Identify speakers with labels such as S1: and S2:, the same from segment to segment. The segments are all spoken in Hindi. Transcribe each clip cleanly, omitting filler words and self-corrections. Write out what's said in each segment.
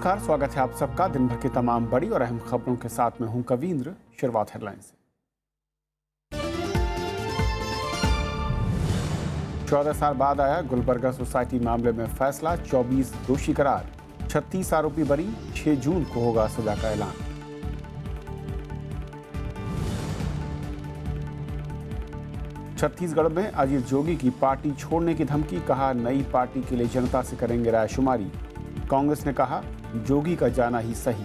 S1: नमस्कार, स्वागत है आप सबका दिन भर की तमाम बड़ी और अहम खबरों के साथ में हूं कवींद्र। शुरुआत हेडलाइन से। 14 साल बाद आया गुलबर्गा सोसाइटी मामले में फैसला, 24 दोषी करार, 36 आरोपी बरी, 6 जून को होगा सजा का ऐलान। छत्तीसगढ़ में अजीत जोगी की पार्टी छोड़ने की धमकी, कहा नई पार्टी के लिए जनता से करेंगे रायशुमारी। कांग्रेस ने कहा जोगी का जाना ही सही।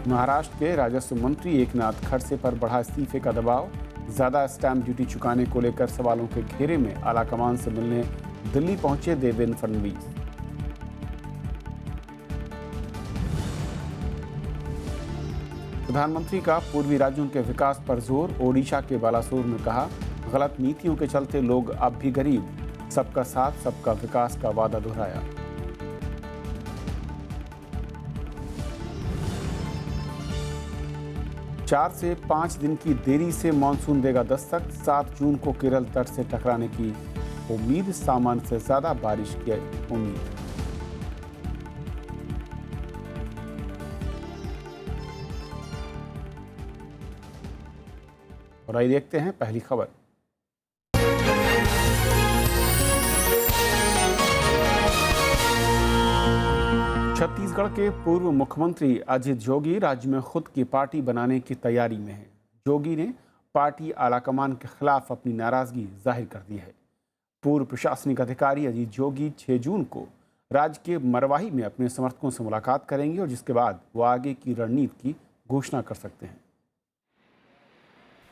S1: महाराष्ट्र के राजस्व मंत्री एकनाथ खड़से पर बढ़ा इस्तीफे का दबाव, ज्यादा स्टैंप ड्यूटी चुकाने को लेकर सवालों के घेरे में आलाकमान से मिलने दिल्ली पहुंचे देवेंद्र फडणवीस। प्रधानमंत्री का पूर्वी राज्यों के विकास पर जोर, ओडिशा के बालासोर में कहा गलत नीतियों के चलते लोग अब भी गरीब, सबका साथ सबका विकास का वादा दोहराया। चार से 5 दिन की देरी से मानसून देगा दस्तक, 7 जून को केरल तट से टकराने की उम्मीद, सामान्य से ज्यादा बारिश की उम्मीद। और आइए देखते हैं पहली खबर। छत्तीसगढ़ के पूर्व मुख्यमंत्री अजीत जोगी राज्य में खुद की पार्टी बनाने की तैयारी में है। जोगी ने पार्टी आलाकमान के खिलाफ अपनी नाराजगी जाहिर कर दी है। पूर्व प्रशासनिक अधिकारी अजीत जोगी 6 जून को राज्य के मरवाही में अपने समर्थकों से मुलाकात करेंगे और जिसके बाद वो आगे की रणनीति की घोषणा कर सकते हैं।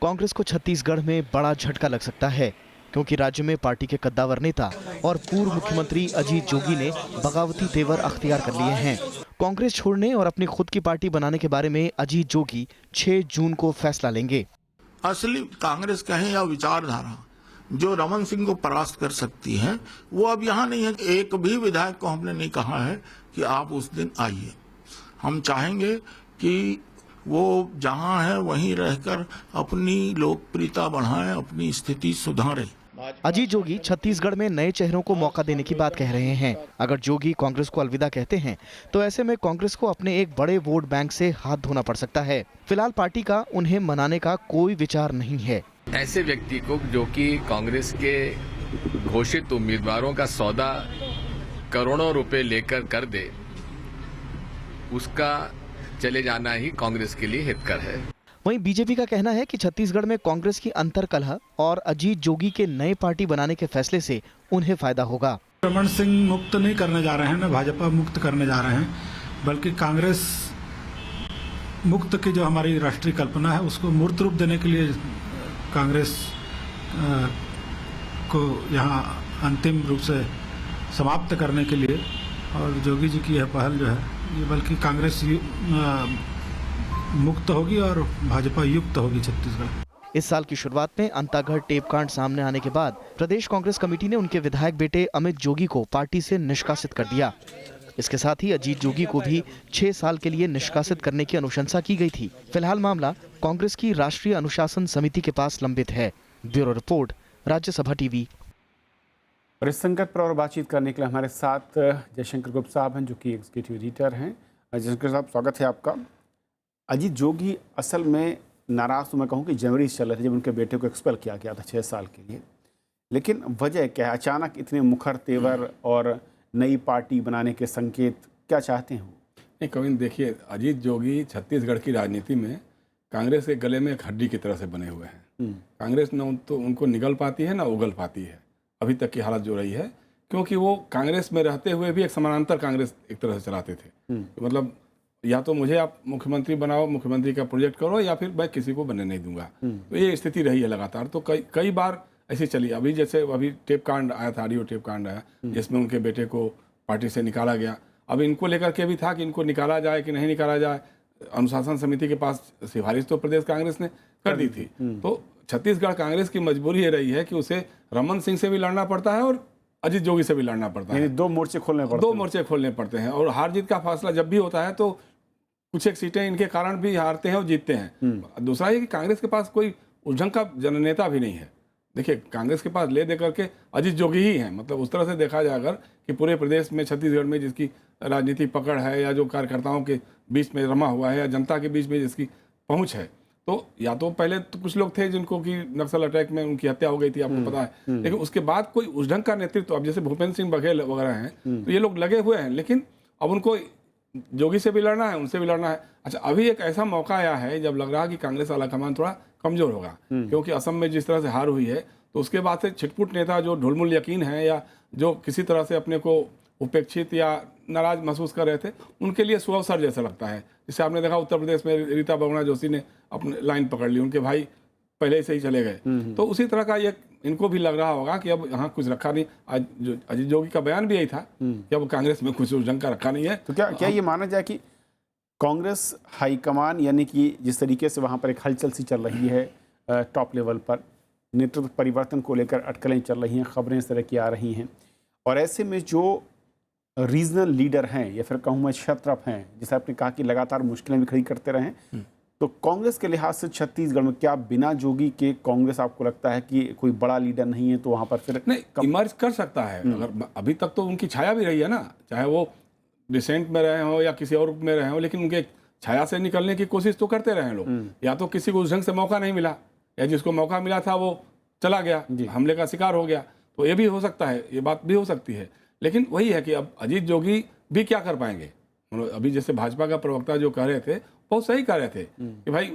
S2: कांग्रेस को छत्तीसगढ़ में बड़ा झटका लग सकता है, क्योंकि राज्य में पार्टी के कद्दावर नेता और पूर्व मुख्यमंत्री अजीत जोगी ने बगावती तेवर अख्तियार कर लिए हैं। कांग्रेस छोड़ने और अपनी खुद की पार्टी बनाने के बारे में अजीत जोगी 6 जून को फैसला लेंगे।
S3: असली कांग्रेस कहें या विचारधारा जो रमन सिंह को परास्त कर सकती है, वो अब यहाँ नहीं है। एक भी विधायक को हमने नहीं कहा है कि आप उस दिन आइए। हम चाहेंगे कि वो जहां है वहीं रहकर अपनी लोकप्रियता बढ़ाएं, अपनी स्थिति सुधारें।
S2: अजीत जोगी छत्तीसगढ़ में नए चेहरों को मौका देने की बात कह रहे हैं। अगर जोगी कांग्रेस को अलविदा कहते हैं तो ऐसे में कांग्रेस को अपने एक बड़े वोट बैंक से हाथ धोना पड़ सकता है। फिलहाल पार्टी का उन्हें मनाने का कोई विचार नहीं है।
S4: ऐसे व्यक्ति को जो कि कांग्रेस के घोषित उम्मीदवारों का सौदा करोड़ों रुपए लेकर कर दे, उसका चले जाना ही कांग्रेस के लिए हितकर है।
S2: वहीं बीजेपी का कहना है कि छत्तीसगढ़ में कांग्रेस की अंतर्कलह और अजीत जोगी के नए पार्टी बनाने के फैसले से उन्हें फायदा होगा।
S5: रमन सिंह मुक्त नहीं करने जा रहे हैं, न भाजपा मुक्त करने जा रहे हैं, बल्कि कांग्रेस मुक्त की जो हमारी राष्ट्रीय कल्पना है उसको मूर्त रूप देने के लिए कांग्रेस को यहाँ अंतिम रूप से समाप्त करने के लिए और जोगी जी की यह पहल जो है ये बल्कि कांग्रेस मुक्त होगी और भाजपा युक्त होगी छत्तीसगढ़।
S2: इस साल की शुरुआत में अंतागढ़ टेपकांड सामने आने के बाद प्रदेश कांग्रेस कमेटी ने उनके विधायक बेटे अमित जोगी को पार्टी से निष्कासित कर दिया। इसके साथ ही अजीत जोगी को भी 6 साल के लिए निष्कासित करने की अनुशंसा की गई थी। फिलहाल मामला कांग्रेस की राष्ट्रीय अनुशासन समिति के पास लंबित है। Bureau report, Rajya Sabha TV.
S1: और इस संकट पर और बातचीत करने के लिए हमारे साथ जयशंकर गुप्ता साहब हैं, जो कि एग्जीक्यूटिव एडिटर हैं। जयशंकर साहब, स्वागत है आपका। अजीत जोगी असल में नाराज तो मैं कहूँ कि जनवरी से चल रहे थे, जब उनके बेटे को एक्सपेल किया गया था 6 साल के लिए। लेकिन वजह क्या है, अचानक इतने मुखर तेवर और नई पार्टी बनाने के संकेत क्या चाहते हैं?
S6: नहीं कविंद, देखिए अजीत जोगी छत्तीसगढ़ की राजनीति में कांग्रेस के गले में एक हड्डी की तरह से बने हुए हैं। कांग्रेस न तो उनको निगल पाती है, ना उगल पाती है अभी तक की हालत जो रही है, क्योंकि वो कांग्रेस में रहते हुए भी एक समानांतर कांग्रेस एक तरह से चलाते थे। मतलब या तो मुझे आप मुख्यमंत्री बनाओ, मुख्यमंत्री का प्रोजेक्ट करो, या फिर मैं किसी को बनने नहीं दूंगा। तो ये स्थिति रही है लगातार। तो कई बार ऐसी चली। अभी जैसे अभी टेप कांड आया था, ऑडियो टेप कांड आया, जिसमें उनके बेटे को पार्टी से निकाला गया। अब इनको लेकर के भी था कि इनको निकाला जाए कि नहीं निकाला जाए। अनुशासन समिति के पास सिफारिश तो प्रदेश कांग्रेस ने कर दी थी। तो छत्तीसगढ़ कांग्रेस की मजबूरी ये रही है कि उसे रमन सिंह से भी लड़ना पड़ता है और अजीत जोगी से भी लड़ना पड़ता है।
S1: 2 मोर्चे खोलने पड़ते हैं।
S6: और हार जीत का फैसला जब भी होता है तो कुछ एक सीटें इनके कारण भी हारते हैं और जीतते हैं। दूसरा ये कि कांग्रेस के पास कोई उस ढंग का जननेता भी नहीं है। देखिए कांग्रेस के पास ले दे करके अजीत जोगी ही हैं, मतलब उस तरह से देखा जाए अगर कि पूरे प्रदेश में छत्तीसगढ़ में जिसकी राजनीतिक पकड़ है या जो कार्यकर्ताओं के बीच में रमा हुआ है या जनता के बीच में जिसकी पहुंच है, तो या तो पहले तो कुछ लोग थे जिनको कि नक्सल अटैक में उनकी हत्या हो गई थी, आपको पता है, लेकिन उसके बाद कोई उस ढंग का नेतृत्व, अब जैसे भूपेंद्र सिंह बघेल वगैरह हैं, तो ये लोग लगे हुए हैं, लेकिन अब उनको जोगी से भी लड़ना है, उनसे भी लड़ना है। अच्छा, अभी एक ऐसा मौका आया है जब लग रहा है कि कांग्रेस वाला कमान थोड़ा कमजोर होगा, क्योंकि असम में जिस तरह से हार हुई है, तो उसके बाद से छिटपुट नेता जो ढुलमुल यकीन है या जो किसी तरह से अपने को उपेक्षित या नाराज महसूस कर रहे थे, उनके लिए सुअवसर जैसा लगता है। जैसे आपने देखा उत्तर प्रदेश में रीता बहुगुणा जोशी ने अपने लाइन पकड़ ली, उनके भाई पहले से ही चले गए, तो उसी तरह का ये इनको भी लग रहा होगा कि अब यहाँ कुछ रखा नहीं। आज जो अजीत जोगी का बयान भी यही था कि अब कांग्रेस में कुछ उस ढंग का रखा नहीं है।
S1: तो क्या ये माना जाए कि कांग्रेस हाईकमान, यानी कि जिस तरीके से वहाँ पर एक हलचल सी चल रही है टॉप लेवल पर, नेतृत्व परिवर्तन को लेकर अटकलें चल रही हैं, खबरें इस तरह की आ रही हैं, और ऐसे में जो रीजनल लीडर हैं या फिर कहूँ मैं क्षत्रप हैं, जैसे आपने कहा कि लगातार मुश्किलें भी खड़ी करते रहे, तो कांग्रेस के लिहाज से छत्तीसगढ़ में क्या बिना जोगी के कांग्रेस आपको लगता है कि कोई बड़ा लीडर नहीं है, तो वहाँ पर फिर
S6: नहीं इमर्ज कर सकता है? अगर अभी तक तो उनकी छाया भी रही है ना, चाहे वो डिसेंट में रहे हो या किसी और में रहे हो, लेकिन उनके छाया से निकलने की कोशिश तो करते रहे लोग। या तो किसी को उस ढंग से मौका नहीं मिला, या जिसको मौका मिला था वो चला गया, हमले का शिकार हो गया, तो ये भी हो सकता है, ये बात भी हो सकती है। लेकिन वही है कि अब अजीत जोगी भी क्या कर पाएंगे। अभी जैसे भाजपा का प्रवक्ता जो कह रहे थे, बहुत सही कह रहे थे कि भाई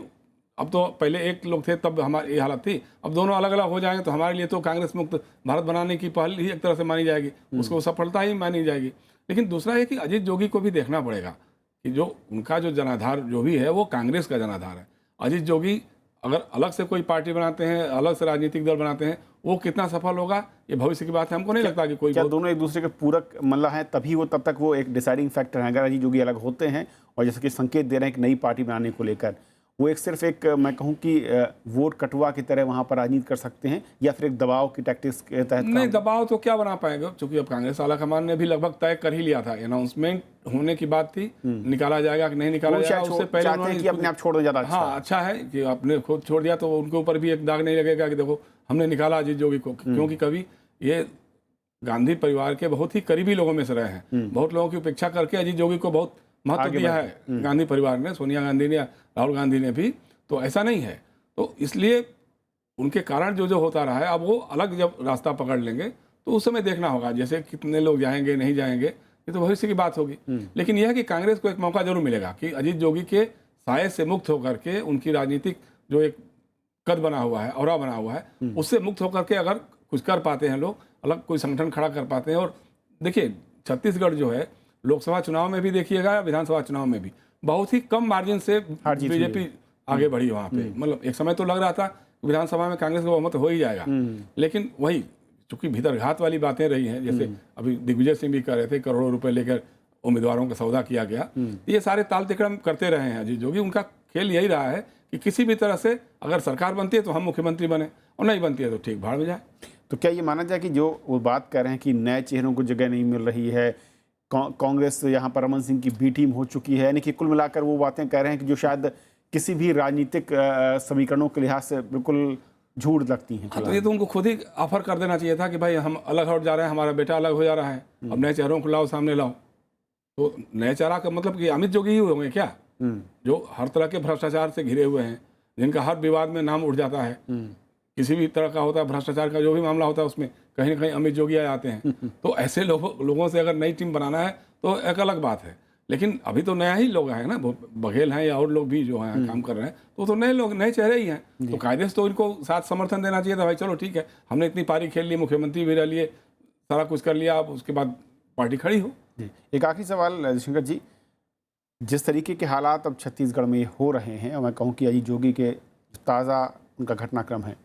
S6: अब तो पहले एक लोग थे तब हमारी ये हालत थी, अब दोनों अलग अलग हो जाएंगे तो हमारे लिए तो कांग्रेस मुक्त भारत बनाने की पहल ही एक तरह से मानी जाएगी, उसको सफलता ही मानी जाएगी। लेकिन दूसरा है कि अजीत जोगी को भी देखना पड़ेगा कि जो उनका जो जनाधार जो भी है वो कांग्रेस का जनाधार है। अजीत जोगी अगर अलग से कोई पार्टी बनाते हैं, अलग से राजनीतिक दल बनाते हैं, वो कितना सफल होगा ये भविष्य की बात है। हमको नहीं लगता कि कोई
S1: क्या दोनों एक दूसरे के पूरक मल्ला हैं, तभी वो तब तक वो एक डिसाइडिंग फैक्टर है। अगर अजीत जोगी अलग होते हैं और जैसे कि संकेत दे रहे हैं कि नई पार्टी बनाने को लेकर, वो एक सिर्फ एक मैं कहूँ कि वोट कटुआ की तरह वहाँ पर राजनीति कर सकते हैं, या फिर एक दबाव की टैक्टिक्स के तहत?
S6: नहीं, दबाव तो क्या बना पाएंगे, क्योंकि अब कांग्रेस आला कमान ने भी लगभग तय कर ही लिया था। अनाउंसमेंट होने की बात थी, निकाला जाएगा कि नहीं निकाला जाएगा, उससे पहले उन्होंने
S1: कि अपने आप छोड़ दो ज़्यादा।
S6: हाँ, अच्छा है कि आपने खुद छोड़ दिया, तो उनके ऊपर भी एक दाग नहीं लगेगा कि देखो हमने निकाला अजीत जोगी को। क्योंकि कभी ये गांधी परिवार के बहुत ही करीबी लोगों में से रहे हैं, बहुत लोगों की उपेक्षा करके अजीत जोगी को बहुत महत्व दिया है गांधी परिवार ने, सोनिया गांधी ने, राहुल गांधी ने भी। तो ऐसा नहीं है, तो इसलिए उनके कारण जो जो होता रहा है, अब वो अलग जब रास्ता पकड़ लेंगे तो उस समय देखना होगा, जैसे कितने लोग जाएंगे नहीं जाएंगे, ये तो भविष्य की बात होगी। लेकिन यह है कि कांग्रेस को एक मौका जरूर मिलेगा कि अजीत जोगी के साये से मुक्त होकर के उनकी राजनीतिक जो एक कद बना हुआ है, औरा बना हुआ है, उससे मुक्त होकर के अगर कुछ कर पाते हैं लोग, अलग कोई संगठन खड़ा कर पाते हैं। और देखिए छत्तीसगढ़ जो है, लोकसभा चुनाव में भी देखिएगा या विधानसभा चुनाव में भी बहुत ही कम मार्जिन से बीजेपी आगे बढ़ी वहाँ पे। मतलब एक समय तो लग रहा था विधानसभा में कांग्रेस का बहुमत हो ही जाएगा, लेकिन वही चूंकि भीतरघात वाली बातें रही हैं, जैसे अभी दिग्विजय सिंह भी कह रहे थे करोड़ों रुपए लेकर उम्मीदवारों का सौदा किया गया, ये सारे ताल तिकड़म करते रहे हैं अजीत जोगी। उनका खेल यही रहा है कि किसी भी तरह से अगर सरकार बनती है तो हम मुख्यमंत्री बने, और नहीं बनती है तो ठीक भाड़ में जाए।
S1: तो क्या ये माना जाए कि जो वो बात कर रहे हैं कि नए चेहरों को जगह नहीं मिल रही है, कांग्रेस यहाँ पर रमन सिंह की बी टीम हो चुकी है, यानी कि कुल मिलाकर वो बातें कह रहे हैं कि जो शायद किसी भी राजनीतिक समीकरणों के लिहाज से बिल्कुल झूठ लगती हैं?
S6: तो ये तो उनको खुद ही ऑफर कर देना चाहिए था कि भाई हम अलग हट जा रहे हैं, हमारा बेटा अलग हो जा रहा है, अब नए चेहरों को लाओ, सामने लाओ। तो नए चेहरा का मतलब कि अमित जोगी ही होंगे क्या, जो हर तरह के भ्रष्टाचार से घिरे हुए हैं, जिनका हर विवाद में नाम उठ जाता है, किसी भी तरह का होता है भ्रष्टाचार का जो भी मामला होता है उसमें कहीं ना कहीं अमित जोगी आ जाते हैं। तो ऐसे लोगों से अगर नई टीम बनाना है तो एक अलग बात है। लेकिन अभी तो नया ही लोग हैं ना, बघेल हैं या और लोग भी जो हैं काम कर रहे हैं, तो नए लोग, नए चेहरे ही हैं। तो कायदे से तो इनको साथ समर्थन देना चाहिए था, भाई चलो ठीक है, हमने इतनी पारी खेल ली, मुख्यमंत्री भी रह लिए, सारा कुछ कर लिया, अब उसके बाद पार्टी खड़ी हो।
S1: एक आखिरी सवाल जयशंकर जी, जिस तरीके के हालात अब छत्तीसगढ़ में हो रहे हैं, मैं कहूँ कि अजीत जोगी के ताज़ा उनका घटनाक्रम है,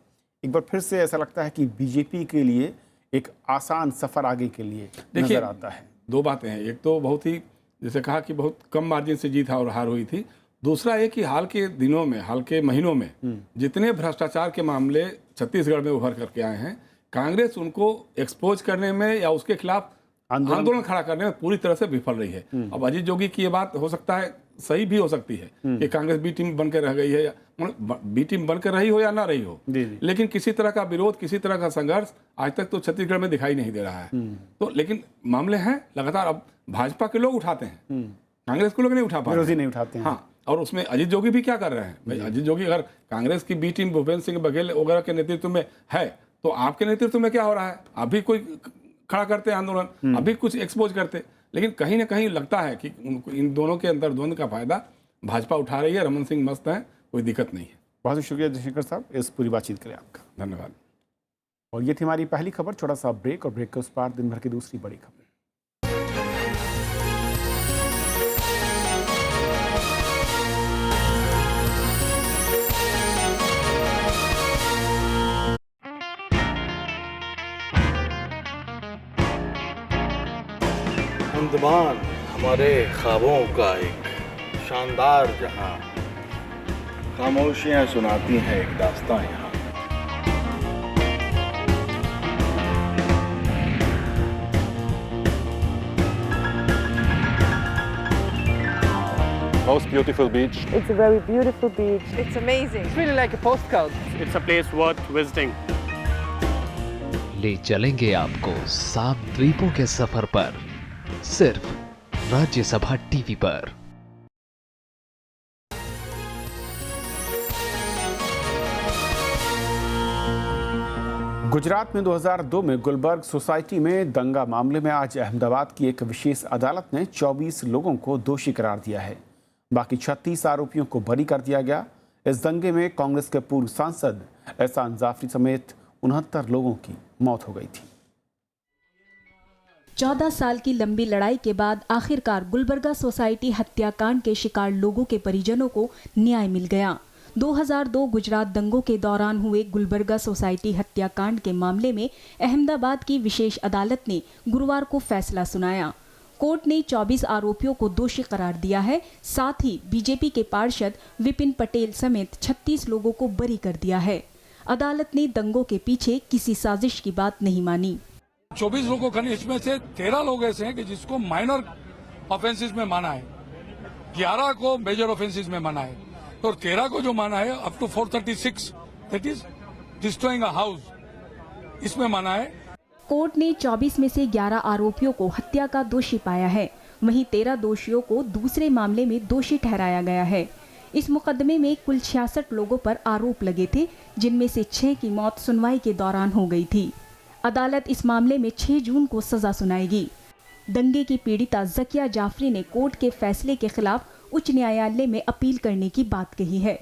S1: एक बार फिर से ऐसा लगता है कि बीजेपी के लिए एक आसान सफ़र आगे के लिए नजर आता है।
S6: दो बातें हैं, एक तो बहुत ही जैसे कहा कि बहुत कम मार्जिन से जीत और हार हुई थी, दूसरा ये कि हाल के दिनों में, हाल के महीनों में जितने भ्रष्टाचार के मामले छत्तीसगढ़ में उभर करके आए हैं, कांग्रेस उनको एक्सपोज करने में या उसके खिलाफ आंदोलन खड़ा करने में पूरी तरह से विफल रही है। अब अजीत जोगी की ये बात हो सकता है सही भी हो सकती है कि कांग्रेस बी टीम बनकर रह गई है, या बी टीम बनकर रही हो या ना रही हो, लेकिन किसी तरह का विरोध, किसी तरह का संघर्ष आज तक तो छत्तीसगढ़ में दिखाई नहीं दे रहा है। तो लेकिन मामले हैं लगातार, अब भाजपा के लोग उठाते हैं, कांग्रेस के लोग नहीं उठा पा रहे,
S1: नहीं उठाते हैं।
S6: हाँ, और उसमें अजीत जोगी भी क्या कर रहे हैं भाई? अजीत जोगी अगर कांग्रेस की बी टीम भूपेंद्र सिंह बघेल वगैरह के नेतृत्व में है, तो आपके नेतृत्व में क्या हो रहा है? आप भी कोई खड़ा करते आंदोलन, अभी कुछ एक्सपोज करते, लेकिन कहीं ना कहीं लगता है कि इन दोनों के अंदर द्वंद्व का फायदा भाजपा उठा रही है। रमन सिंह मस्त हैं, कोई दिक्कत नहीं है।
S1: बहुत बहुत शुक्रिया जयशंकर साहब इस पूरी बातचीत के लिए आपका।
S6: धन्यवाद।
S1: और ये थी हमारी पहली खबर। छोटा सा ब्रेक, और ब्रेक के उस पार दिन भर की दूसरी बड़ी खबर।
S7: अंडमान हमारे ख्वाबों का एक शानदार जहां, खामोशियां सुनाती हैं एक दास्तां यहाँ।
S8: Most beautiful beach.
S9: It's a very beautiful beach.
S10: It's amazing.
S9: It's really like a postcard.
S8: It's a place worth visiting.
S11: ले चलेंगे आपको 7 द्वीपों के सफर पर, सिर्फ राज्यसभा टीवी पर।
S1: गुजरात में 2002 में गुलबर्ग सोसाइटी में दंगा मामले में आज अहमदाबाद की एक विशेष अदालत ने 24 लोगों को दोषी करार दिया है। बाकी 36 आरोपियों को बरी कर दिया गया। इस दंगे में कांग्रेस के पूर्व सांसद एहसान जाफरी समेत 69 लोगों की मौत हो गई थी।
S12: 14 साल की लंबी लड़ाई के बाद आखिरकार गुलबर्गा सोसाइटी हत्याकांड के शिकार लोगों के परिजनों को न्याय मिल गया। 2002 गुजरात दंगों के दौरान हुए गुलबर्गा सोसाइटी हत्याकांड के मामले में अहमदाबाद की विशेष अदालत ने गुरुवार को फैसला सुनाया। कोर्ट ने 24 आरोपियों को दोषी करार दिया है। साथ ही बीजेपी के पार्षद विपिन पटेल समेत 36 लोगों को बरी कर दिया है। अदालत ने दंगों के पीछे किसी साजिश की बात नहीं मानी।
S13: 24 लोगों को, इसमें से 13 लोग ऐसे हैं कि जिसको माइनर ऑफेंसेस में माना है, 11 को मेजर ऑफेंसेस में माना है, और 13 को जो माना है up to 436, that is destroying a house, इसमें माना है।
S12: कोर्ट ने 24 में से 11 आरोपियों को हत्या का दोषी पाया है। वहीं 13 दोषियों को दूसरे मामले में दोषी ठहराया गया है। इस मुकदमे में कुल 66 लोगों पर आरोप लगे थे, जिनमें से 6 की मौत सुनवाई के दौरान हो गई थी। अदालत इस मामले में 6 जून को सजा सुनाएगी। दंगे की पीड़िता जकिया जाफरी ने कोर्ट के फैसले के खिलाफ उच्च न्यायालय में अपील करने की बात कही है।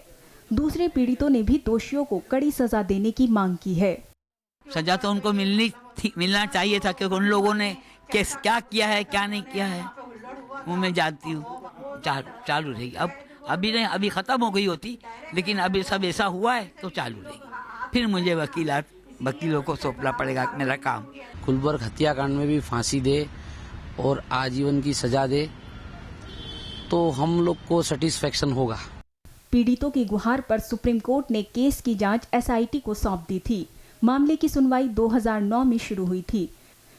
S12: दूसरे पीड़ितों ने भी दोषियों को कड़ी सजा देने की मांग की है।
S14: सजा तो उनको मिलना चाहिए था, क्योंकि उन लोगों ने क्या किया है क्या नहीं किया है वो मैं जानती हूँ। चालू रहेगी। अभी नहीं, अभी खत्म हो गई होती, लेकिन अभी सब ऐसा हुआ है तो चालू रहेगी। फिर मुझे वकीलों को सौंपना पड़ेगा मेरा काम।
S15: गुलबर्ग हत्याकांड में भी फांसी दे और आजीवन की सजा दे तो हम लोग को सेटिस्फेक्शन होगा।
S12: पीड़ितों की गुहार पर सुप्रीम कोर्ट ने केस की जांच एसआईटी को सौंप दी थी। मामले की सुनवाई 2009 में शुरू हुई थी।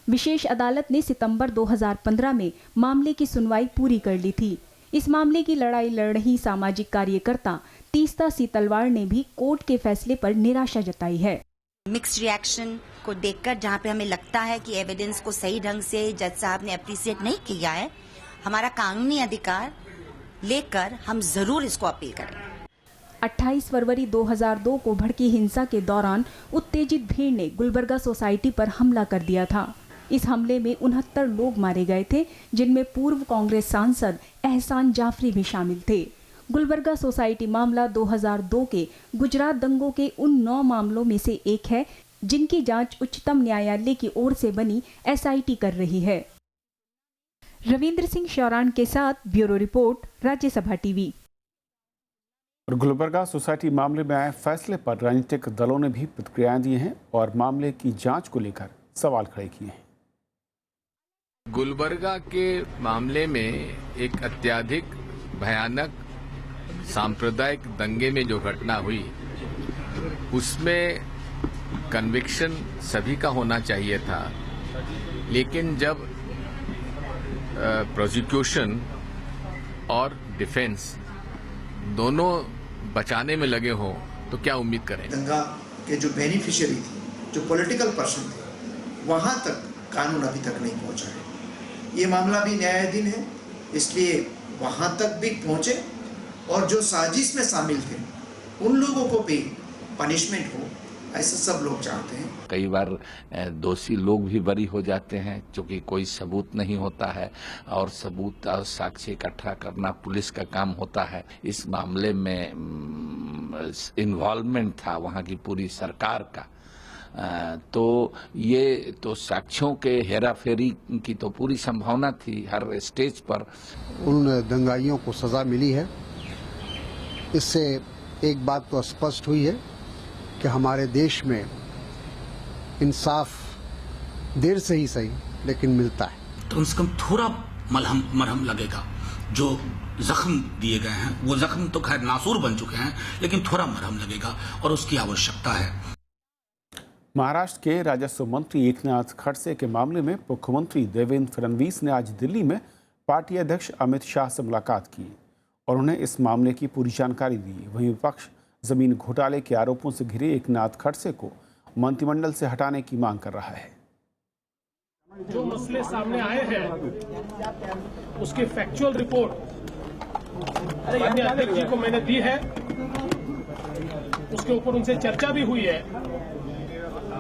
S12: विशेष अदालत ने सितंबर 2015 में मामले की सुनवाई पूरी कर ली थी। इस मामले की लड़ाई लड़ रही सामाजिक कार्यकर्ता तीस्ता सीतलवाड़ ने भी कोर्ट के फैसले पर निराशा जताई है।
S16: मिक्स्ड रिएक्शन को देखकर जहां पे हमें लगता है कि एविडेंस को सही ढंग से जज साहब ने अप्रिशिएट नहीं किया है, हमारा कानूनी अधिकार लेकर हम जरूर इसको अपील करेंगे।
S12: 28 फरवरी 2002 को भड़की हिंसा के दौरान उत्तेजित भीड़ ने गुलबर्गा सोसाइटी पर हमला कर दिया था। इस हमले में 69 लोग मारे गए थे, जिनमें पूर्व कांग्रेस सांसद एहसान जाफरी भी शामिल थे। गुलबर्गा सोसाइटी मामला 2002 के गुजरात दंगों के उन 9 मामलों में से एक है, जिनकी जांच उच्चतम न्यायालय की ओर से बनी एसआईटी कर रही है। रविंद्र सिंह शौरान के साथ ब्यूरो रिपोर्ट, राज्यसभा टीवी।
S1: और गुलबर्गा सोसाइटी मामले में आए फैसले पर राजनीतिक दलों ने भी प्रतिक्रियाएं दी हैं और मामले की जांच को लेकर सवाल खड़े किए हैं।
S4: गुलबर्गा के मामले में एक अत्यधिक भयानक सांप्रदायिक दंगे में जो घटना हुई, उसमें कन्विक्शन सभी का होना चाहिए था, लेकिन जब प्रोसिक्यूशन और डिफेंस दोनों बचाने में लगे हो तो क्या उम्मीद करें?
S10: दंगा के जो बेनिफिशियरी थे, जो पॉलिटिकल पर्सन थे, वहां तक कानून अभी तक नहीं पहुंचा है। ये मामला भी न्यायाधीन है, इसलिए वहां तक भी पहुंचे और जो साजिश में शामिल थे उन लोगों को भी पनिशमेंट हो, ऐसा सब लोग चाहते हैं।
S17: कई बार दोषी लोग भी बरी हो जाते हैं क्योंकि कोई सबूत नहीं होता है और सबूत और साक्ष्य इकट्ठा करना पुलिस का काम होता है। इस मामले में इन्वॉल्वमेंट था वहाँ की पूरी सरकार का, तो ये तो साक्ष्यों के हेराफेरी की तो पूरी संभावना थी हर स्टेज पर।
S18: उन दंगाइयों को सजा मिली है। इससे एक बात तो स्पष्ट हुई है कि हमारे देश में इंसाफ देर से ही सही लेकिन मिलता है।
S19: तो कम से कम थोड़ा मरहम लगेगा। जो जख्म दिए गए हैं वो जख्म तो खैर नासूर बन चुके हैं, लेकिन थोड़ा मरहम लगेगा और उसकी आवश्यकता है।
S1: महाराष्ट्र के राजस्व मंत्री एकनाथ खड़से के मामले में मुख्यमंत्री देवेंद्र फडणवीस ने आज दिल्ली में पार्टी अध्यक्ष अमित शाह से मुलाकात की और उन्हें इस मामले की पूरी जानकारी दी। वहीं विपक्ष जमीन घोटाले के आरोपों से घिरे एकनाथ खड़से को मंत्रिमंडल से हटाने की मांग कर रहा है।
S20: जो मसले सामने आए हैं उसकी फैक्चुअल रिपोर्ट माननीय अध्यक्ष जी को मैंने दी है, उसके ऊपर उनसे चर्चा भी हुई है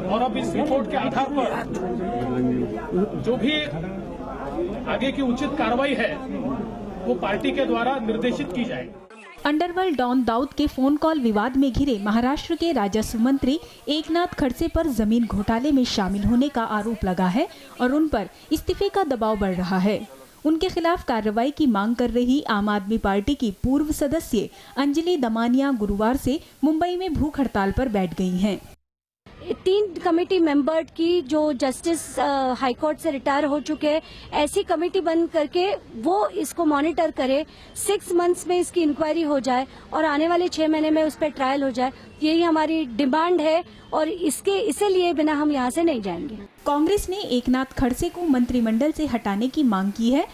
S20: और अब इस रिपोर्ट के आधार पर जो भी आगे की उचित कार्रवाई है वो पार्टी के द्वारा निर्देशित की जाएगी।
S12: अंडरवर्ल्ड डॉन दाऊद के फोन कॉल विवाद में घिरे महाराष्ट्र के राजस्व मंत्री एकनाथ खड़से पर जमीन घोटाले में शामिल होने का आरोप लगा है और उन पर इस्तीफे का दबाव बढ़ रहा है। उनके खिलाफ कार्रवाई की मांग कर रही आम आदमी पार्टी की पूर्व सदस्य अंजलि दमानिया गुरुवार से मुंबई में भूख हड़ताल पर बैठ गई हैं।
S21: 3 कमेटी मेंबर की जो जस्टिस हाईकोर्ट से रिटायर हो चुके हैं, ऐसी कमेटी बन करके वो इसको मॉनिटर करे, 6 मंथ्स में इसकी इंक्वायरी हो जाए और आने वाले 6 महीने में उस पर ट्रायल हो जाए। यही हमारी डिमांड है और इसे लिए बिना हम यहाँ से नहीं जाएंगे।
S12: कांग्रेस ने एकनाथ खड़से को मंत्रिमंडल से हटाने की मांग की है।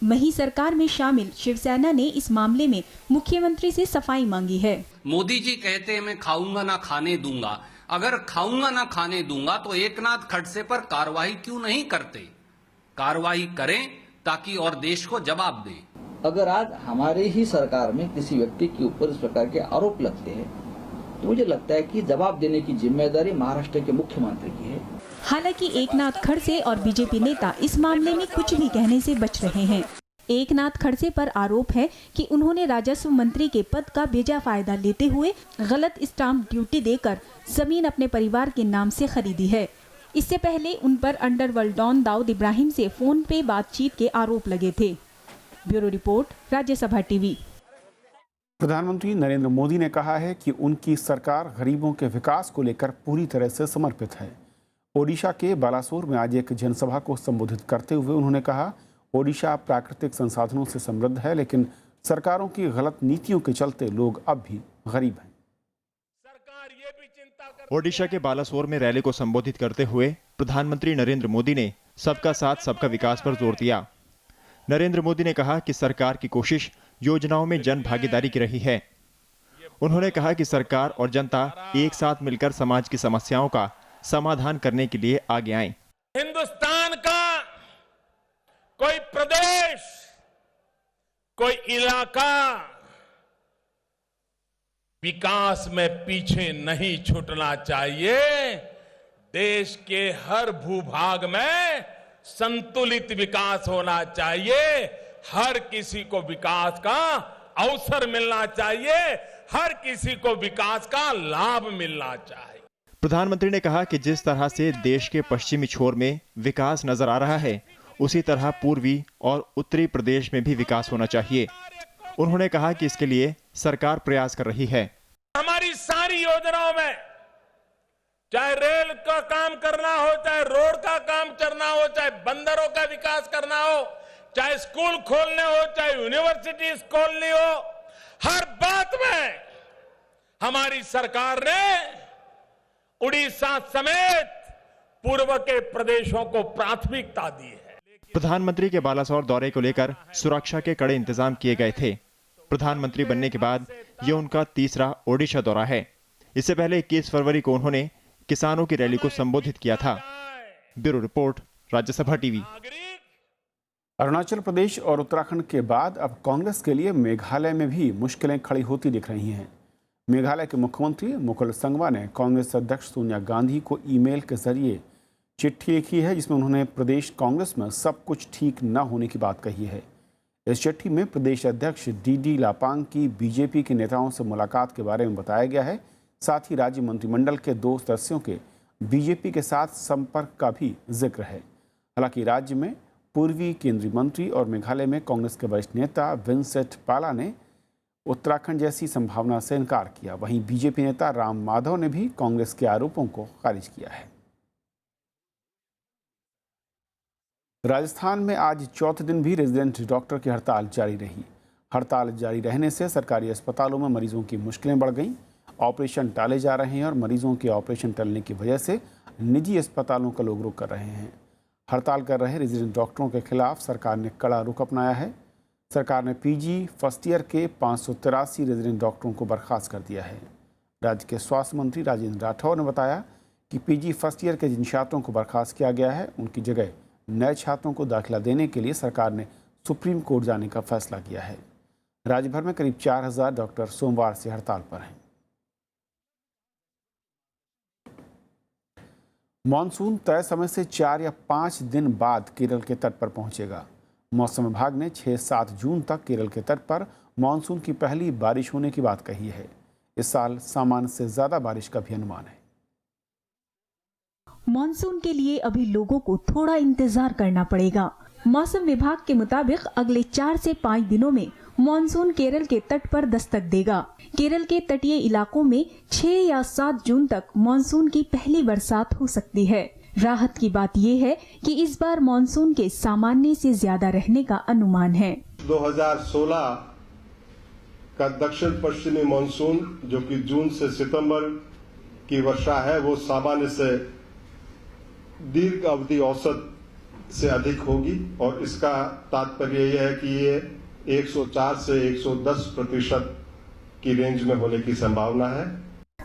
S12: वहीं सरकार में शामिल शिवसेना ने इस मामले में मुख्यमंत्री से सफाई मांगी है।
S22: मोदी जी कहते हैं मैं खाऊंगा ना खाने दूंगा। अगर खाऊंगा ना खाने दूंगा तो एकनाथ खड़से पर कार्रवाई क्यों नहीं करते? कार्रवाई करें ताकि और देश को जवाब दें।
S23: अगर आज हमारे ही सरकार में किसी व्यक्ति के ऊपर इस प्रकार के आरोप लगते हैं तो मुझे लगता है कि जवाब देने की जिम्मेदारी महाराष्ट्र के मुख्यमंत्री की है।
S12: हालांकि एकनाथ खड़से और बीजेपी नेता इस मामले में कुछ भी कहने से बच रहे हैं। एकनाथ खड़से पर आरोप है कि उन्होंने राजस्व मंत्री के पद का बेजा फायदा लेते हुए गलत स्टाम्प ड्यूटी देकर जमीन अपने परिवार के नाम से खरीदी है। इससे पहले उन पर अंडरवर्ल्ड डॉन दाऊद इब्राहिम से फोन पे बातचीत के आरोप लगे थे। Bureau report, Rajya Sabha TV.
S1: प्रधानमंत्री नरेंद्र मोदी ने कहा है कि उनकी सरकार गरीबों के विकास को लेकर पूरी तरह से समर्पित है। ओडिशा के बालासोर में आज एक जनसभा को संबोधित करते हुए उन्होंने कहा, ओडिशा प्राकृतिक संसाधनों से समृद्ध है, लेकिन सरकारों की गलत नीतियों के चलते लोग अब भी गरीब हैं।
S24: ओडिशा के बालासोर में रैली को संबोधित करते हुए प्रधानमंत्री नरेंद्र मोदी ने सबका साथ सबका विकास पर जोर दिया। नरेंद्र मोदी ने कहा कि सरकार की कोशिश योजनाओं में जन भागीदारी की रही है। उन्होंने कहा कि सरकार और जनता एक साथ मिलकर समाज की समस्याओं का समाधान करने के लिए आगे आए।
S25: हिंदुस्तान का कोई प्रदेश, कोई इलाका विकास में पीछे नहीं छूटना चाहिए। देश के हर भूभाग में संतुलित विकास होना चाहिए। हर किसी को विकास का अवसर मिलना चाहिए, हर किसी को विकास का लाभ मिलना चाहिए।
S24: प्रधानमंत्री ने कहा कि जिस तरह से देश के पश्चिमी छोर में विकास नजर आ रहा है, उसी तरह पूर्वी और उत्तरी प्रदेश में भी विकास होना चाहिए। उन्होंने कहा कि इसके लिए सरकार प्रयास कर रही है।
S25: हमारी सारी योजनाओं में चाहे रेल का काम करना हो, चाहे रोड का काम करना हो, चाहे बंदरों का विकास करना हो, चाहे स्कूल खोलने हो, चाहे यूनिवर्सिटीज खोलनी हो, हर बात में हमारी सरकार ने उड़ीसा समेत पूर्व के प्रदेशों को प्राथमिकता दी है।
S24: प्रधानमंत्री के बालासोर दौरे को लेकर सुरक्षा के कड़े इंतजाम किए गए थे। प्रधानमंत्री बनने के बाद ये उनका तीसरा ओडिशा दौरा है। इससे पहले 21 फरवरी को उन्होंने किसानों की रैली को संबोधित किया था। Bureau report, Rajya Sabha TV.
S1: Arunachal Pradesh और उत्तराखंड के बाद अब कांग्रेस के लिए मेघालय में भी मुश्किलें खड़ी होती दिख रही हैं। मेघालय के मुख्यमंत्री मुकुल संगमा ने कांग्रेस अध्यक्ष सोनिया गांधी को ईमेल के जरिए चिट्ठी लिखी है, जिसमें उन्होंने प्रदेश कांग्रेस में सब कुछ ठीक न होने की बात कही है। इस चिट्ठी में प्रदेश अध्यक्ष डी लापांग की बीजेपी के नेताओं से मुलाकात के बारे में बताया गया है। साथ ही राज्य मंत्रिमंडल के 2 सदस्यों के बीजेपी के साथ संपर्क का भी जिक्र है। हालांकि राज्य में पूर्वी केंद्रीय मंत्री और मेघालय में कांग्रेस के वरिष्ठ नेता विंसेंट पाला ने उत्तराखंड जैसी संभावना से इनकार किया। वहीं बीजेपी नेता राम माधव ने भी कांग्रेस के आरोपों को खारिज किया है। राजस्थान में आज चौथे दिन भी रेजिडेंट डॉक्टर की हड़ताल जारी रही। हड़ताल जारी रहने से सरकारी अस्पतालों में मरीजों की मुश्किलें बढ़ गईं। ऑपरेशन टाले जा रहे हैं और मरीजों के ऑपरेशन टलने की वजह से निजी अस्पतालों का लोग रुख कर रहे हैं। हड़ताल कर रहे रेजिडेंट डॉक्टरों के खिलाफ सरकार ने कड़ा रुख अपनाया है। सरकार ने पीजी फर्स्ट ईयर के 583 रेजिडेंट डॉक्टरों को बर्खास्त कर दिया है। राज्य के स्वास्थ्य मंत्री राजेंद्र राठौर ने बताया कि पीजी फर्स्ट ईयर के जिन छात्रों को बर्खास्त किया गया है, उनकी जगह नए छात्रों को दाखिला देने के लिए सरकार ने सुप्रीम कोर्ट जाने का फैसला किया है। राज्य भर में करीब 4000 डॉक्टर सोमवार से हड़ताल पर हैं। मॉनसून तय समय से 4 या 5 दिन बाद केरल के तट पर पहुंचेगा। मौसम विभाग ने 6-7 जून तक केरल के तट पर मॉनसून की पहली बारिश होने की बात कही है। इस साल सामान्य से ज्यादा बारिश का भी अनुमान है।
S12: मॉनसून के लिए अभी लोगों को थोड़ा इंतजार करना पड़ेगा। मौसम विभाग के मुताबिक अगले 4 से 5 दिनों में मॉनसून केरल के तट पर दस्तक देगा। केरल के तटीय इलाकों में 6 या 7 जून तक मॉनसून की पहली बरसात हो सकती है। राहत की बात यह है कि इस बार मॉनसून के सामान्य से ज्यादा रहने का अनुमान है।
S2: 2016 का दक्षिण पश्चिमी मॉनसून जो कि जून से सितंबर की वर्षा है, वो सामान्य से दीर्घ अवधि औसत से अधिक होगी और इसका तात्पर्य यह है कि ये 104 से 110% की रेंज में होने की संभावना है।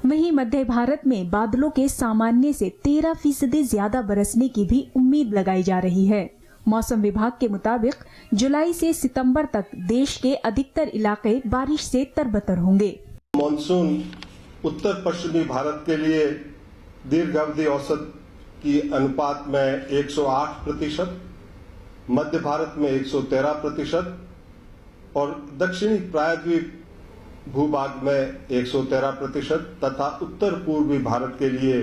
S12: वहीं मध्य भारत में बादलों के सामान्य से 13% ज्यादा बरसने की भी उम्मीद लगाई जा रही है। मौसम विभाग के मुताबिक जुलाई से सितंबर तक देश के अधिकतर इलाके बारिश से तरबतर होंगे।
S2: मॉनसून उत्तर पश्चिमी भारत के लिए दीर्घ अवधि औसत की अनुपात में 108%, मध्य भारत में 113% और दक्षिणी प्रायद्वीप भूभाग में 113% तथा उत्तर पूर्वी भारत के लिए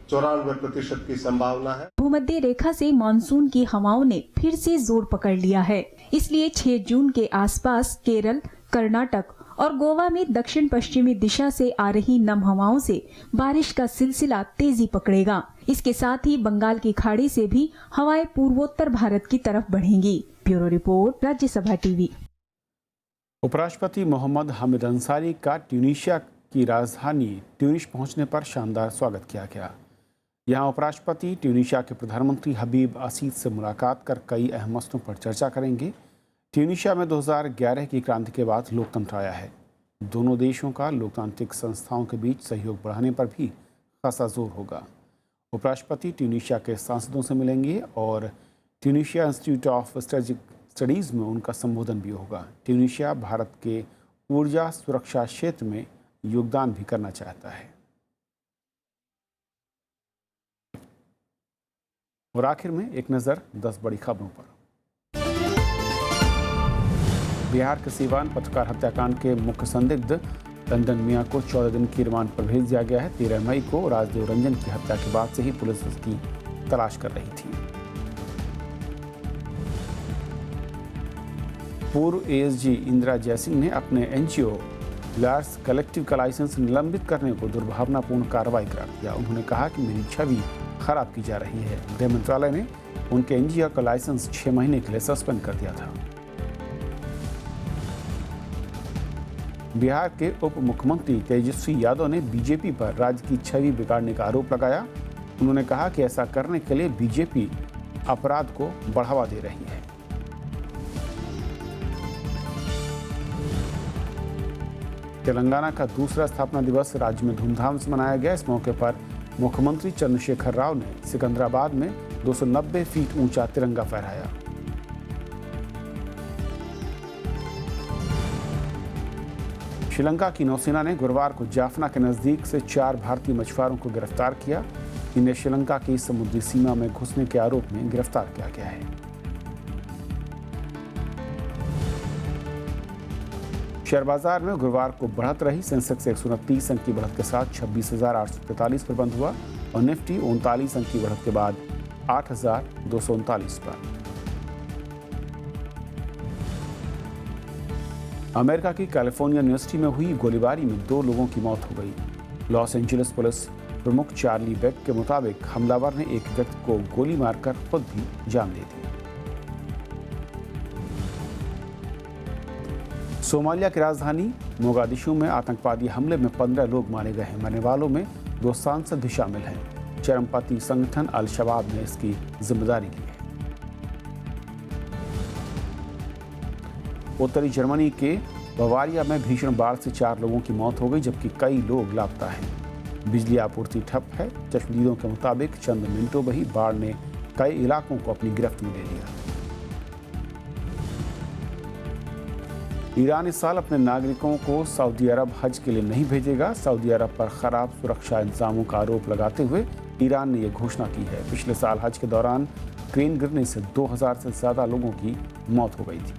S2: 94% की संभावना है।
S12: भूमध्य रेखा से मानसून की हवाओं ने फिर से जोर पकड़ लिया है, इसलिए 6 जून के आसपास केरल, कर्नाटक और गोवा में दक्षिण पश्चिमी दिशा से आ रही नम हवाओं से बारिश का सिलसिला तेजी पकड़ेगा। इसके साथ ही बंगाल की खाड़ी से भी हवाएं पूर्वोत्तर भारत की तरफ बढ़ेंगी। Bureau report, Rajya Sabha TV.
S1: उपराष्ट्रपति मोहम्मद हामिद अंसारी का ट्यूनीशिया की राजधानी ट्यूनिस पहुंचने पर शानदार स्वागत किया गया। यहां उपराष्ट्रपति ट्यूनीशिया के प्रधानमंत्री हबीब असीद से मुलाकात कर कई अहम मसलों पर चर्चा करेंगे। ट्यूनीशिया में 2011 की क्रांति के बाद लोकतंत्र आया है। दोनों देशों का लोकतांत्रिक संस्थाओं के बीच सहयोग बढ़ाने पर भी खासा जोर होगा। उपराष्ट्रपति ट्यूनीशिया के सांसदों से मिलेंगे और Tunisia institute of strategic studies में उनका संबोधन भी होगा। ट्यूनीशिया भारत के ऊर्जा सुरक्षा क्षेत्र में योगदान भी करना चाहता है। और आखिर में एक नज़र 10 बड़ी खबरों पर। बिहार के सीवान पत्रकार हत्याकांड के मुख्य संदिग्ध टंडन मियां को 14 दिन की रिमांड पर भेज दिया गया है। 13 मई को राजदेव रंजन की हत्या के बाद से ही पुलिस उसकी तलाश कर रही थी। पूर्व एएसजी इंदिरा जयसिंह ने अपने एनजीओ लायर्स कलेक्टिव का लाइसेंस निलंबित करने को दुर्भावनापूर्ण कार्रवाई करार दिया। उन्होंने कहा कि मेरी छवि खराब की जा रही है। गृह मंत्रालय ने उनके एनजीओ का लाइसेंस 6 महीने के लिए सस्पेंड कर दिया था। बिहार के उप मुख्यमंत्री तेजस्वी यादव ने बीजेपी पर राज्य की छवि बिगाड़ने का आरोप लगाया। उन्होंने कहा कि ऐसा करने के लिए बीजेपी अपराध को बढ़ावा दे रही है। तेलंगाना का दूसरा स्थापना दिवस राज्य में धूमधाम से मनाया गया। इस मौके पर मुख्यमंत्री चंद्रशेखर राव ने सिकंदराबाद में 290 फीट ऊंचा तिरंगा फहराया। श्रीलंका की नौसेना ने गुरुवार को जाफना के नजदीक से 4 भारतीय मछुआरों को गिरफ्तार किया। इन्हें श्रीलंका की समुद्री सीमा में घुसने के आरोप में गिरफ्तार किया गया है। शेयर बाजार में गुरुवार को बढ़त रही। सेंसेक्स 129 अंक की बढ़त के साथ 26,845 पर बंद हुआ और निफ्टी 39 अंक की बढ़त के बाद 8,239 पर। अमेरिका की कैलिफोर्निया यूनिवर्सिटी में हुई गोलीबारी में 2 लोगों की मौत हो गई। लॉस एंजलिस पुलिस प्रमुख चार्ली बेक के मुताबिक हमलावर ने एक व्यक्ति को गोली मारकर खुद भी जान दे दी। सोमालिया की राजधानी मोगादिशु में आतंकवादी हमले में 15 लोग मारे गए हैं। मरने वालों में 2 सांसद भी शामिल हैं। चरमपंथी संगठन अल शबाब ने इसकी जिम्मेदारी ली है। उत्तरी जर्मनी के बवारिया में भीषण बाढ़ से 4 लोगों की मौत हो गई, जबकि कई लोग लापता हैं। बिजली आपूर्ति ठप है। चश्मदीदों के मुताबिक चंद मिनटों में ही बाढ़ ने कई इलाकों को अपनी गिरफ्त में ले लिया। ईरान इस साल अपने नागरिकों को सऊदी अरब हज के लिए नहीं भेजेगा। सऊदी अरब पर खराब सुरक्षा इंतजामों का आरोप लगाते हुए ईरान ने यह घोषणा की है। पिछले साल हज के दौरान क्रेन गिरने से 2000 से ज्यादा लोगों की मौत हो गई थी।